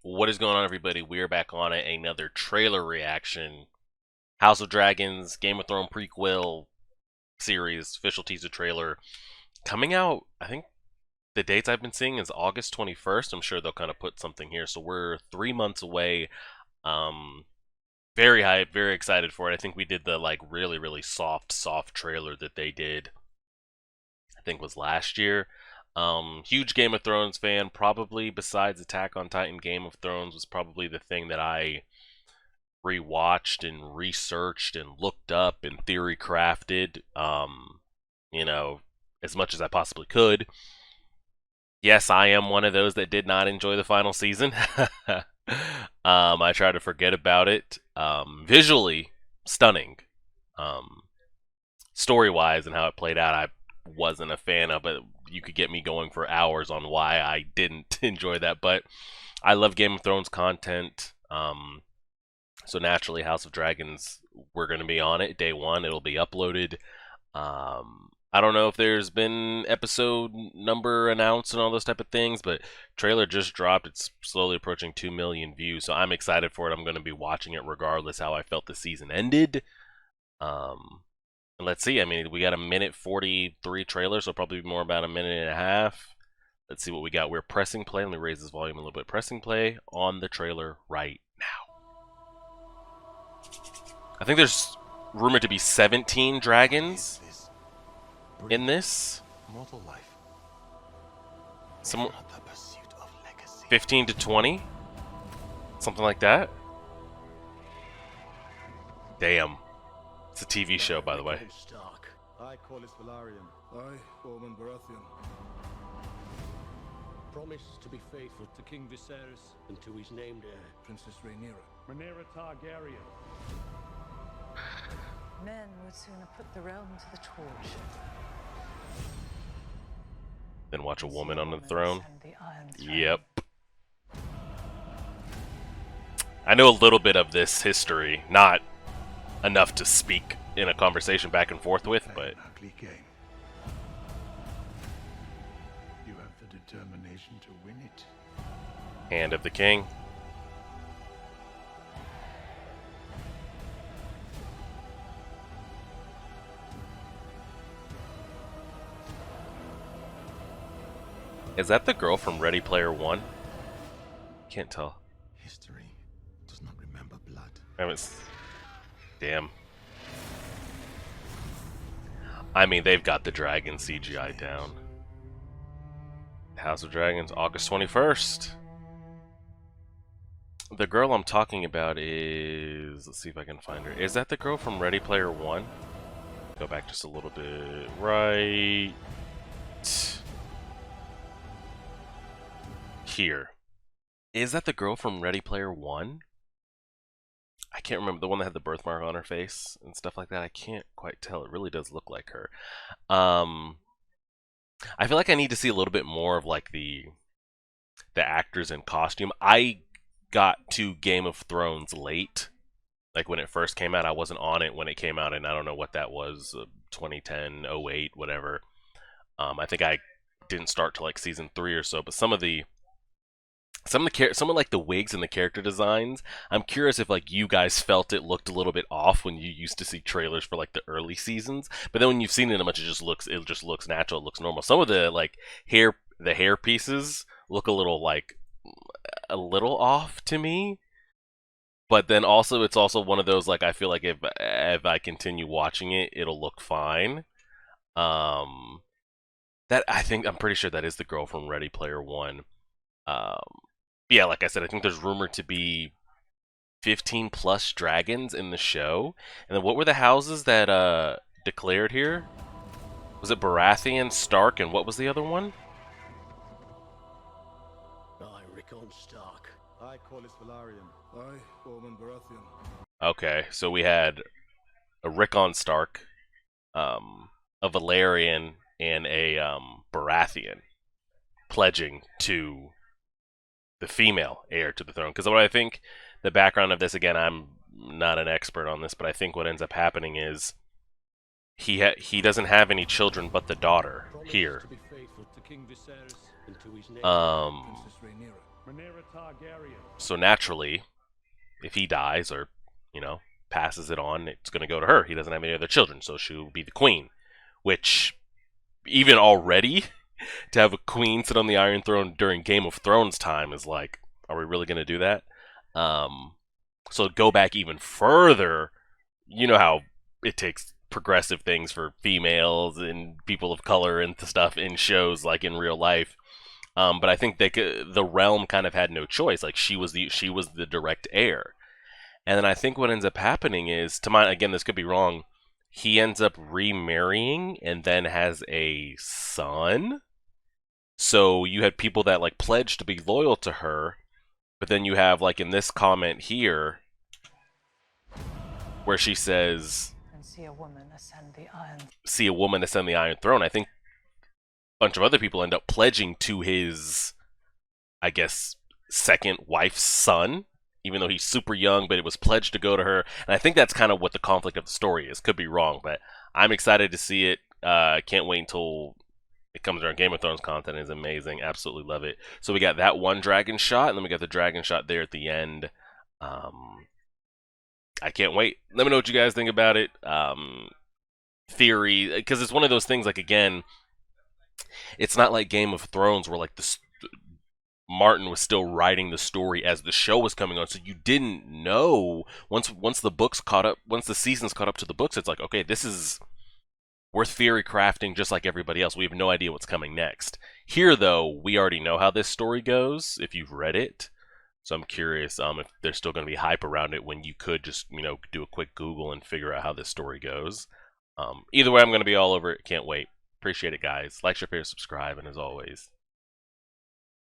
What is going on, everybody? We are back on it. Another trailer reaction. House of Dragons, Game of Thrones prequel series, official teaser trailer. Coming out, I think the dates I've been seeing is August 21st. I'm sure they'll kind of put something here. So we're 3 months away. Um, Very hyped, very excited for it. I think we did the really soft trailer that they did, I think was last year. Huge Game of Thrones fan. Probably besides Attack on Titan, Game of Thrones was probably the thing that I rewatched and researched and looked up and theory crafted. You know, as much as I possibly could. Yes, I am one of those that did not enjoy the final season. I try to forget about it. Visually stunning. Story-wise and how it played out, I wasn't a fan of it. You could get me going for hours on why I didn't enjoy that, but I love Game of Thrones content. So naturally, House of Dragons, we're going to be on it day one. It'll be uploaded. I don't know if there's been episode number announced and all those type of things, but trailer just dropped. It's slowly approaching 2 million views, so I'm excited for it. I'm going to be watching it regardless how I felt the season ended. And let's see. I mean, we got a minute 43 trailer, so probably more about a minute and a half. Let's see what we got. We're pressing play. Let me raise this volume a little bit. Pressing play on the trailer right now. I think there's rumored to be 17 dragons in this. Mortal life. Some 15 to 20, something like that. Damn, it's a TV show, by the way. I call it Valarian. I, Bowman Baratheon. Promise to be faithful to King Viserys and to his named heir, Princess Rhaenyra. Rhaenyra Targaryen. Men would sooner put the realm to the torch. Then watch a woman on the throne. Yep. I know a little bit of this history, not enough to speak in a conversation back and forth with, but Ugly game. You have the determination to win it. Hand of the King. Is that the girl from Ready Player One? Can't tell. History does not remember blood. I haven't. Damn. I mean, they've got the dragon CGI down. House of Dragons, August 21st. The girl I'm talking about is... Let's see if I can find her. Is that the girl from Ready Player One? Go back just a little bit. Right... here. Is that the girl from Ready Player One? I can't remember, the one that had the birthmark on her face and stuff like that. I can't quite tell. It really does look like her. I feel like I need to see a little bit more of like the actors in costume. I got to Game of Thrones late. Like when it first came out, I wasn't on it when it came out, and I don't know what that was, 2010, 08, whatever. I think I didn't start till like season 3 or so, but some of like the wigs and the character designs, I'm curious if like you guys felt it looked a little bit off when you used to see trailers for like the early seasons, but then when you've seen it a bunch, it just looks natural, it looks normal. Some of the like hair pieces look a little off to me, but then also it's also one of those like I feel like if I continue watching it, it'll look fine. That I'm pretty sure that is the girl from Ready Player One. Yeah, like I said, I think there's rumored to be 15 plus dragons in the show. And then what were the houses that declared here? Was it Baratheon, Stark, and what was the other one? I, Rickon Stark. I call it Valarian. I, Bowman Baratheon. Okay, so we had a Rickon Stark, a Valerian, and a Baratheon pledging to the female heir to the throne. Because what I think the background of this, again, I'm not an expert on this, but I think what ends up happening is he doesn't have any children but the daughter here. Rhaenyra Targaryen. So naturally, if he dies or, passes it on, it's going to go to her. He doesn't have any other children, so she'll be the queen. Which, even already, to have a queen sit on the Iron Throne during Game of Thrones time is like, are we really going to do that? So go back even further. You know how it takes progressive things for females and people of color and stuff in shows like in real life. But I think the realm kind of had no choice. Like she was the direct heir. And then I think what ends up happening is, again, this could be wrong, he ends up remarrying and then has a son. So you had people that like pledged to be loyal to her, but then you have like in this comment here where she says, And see a woman ascend the Iron Throne. I think a bunch of other people end up pledging to his, I guess, second wife's son, even though he's super young, but it was pledged to go to her. And I think that's kind of what the conflict of the story is. Could be wrong, but I'm excited to see it. Can't wait until it comes around. Game of Thrones content is amazing. Absolutely love it. So we got that one dragon shot, and then we got the dragon shot there at the end. I can't wait. Let me know what you guys think about it. Theory, because it's one of those things, like, again, it's not like Game of Thrones where, like, Martin was still writing the story as the show was coming on, so you didn't know. Once the seasons caught up to the books, it's like, okay, we're theory crafting just like everybody else. We have no idea what's coming next. Here, though, we already know how this story goes if you've read it. So I'm curious if there's still going to be hype around it when you could just, do a quick Google and figure out how this story goes. Either way, I'm going to be all over it. Can't wait. Appreciate it, guys. Like, share, subscribe, and as always,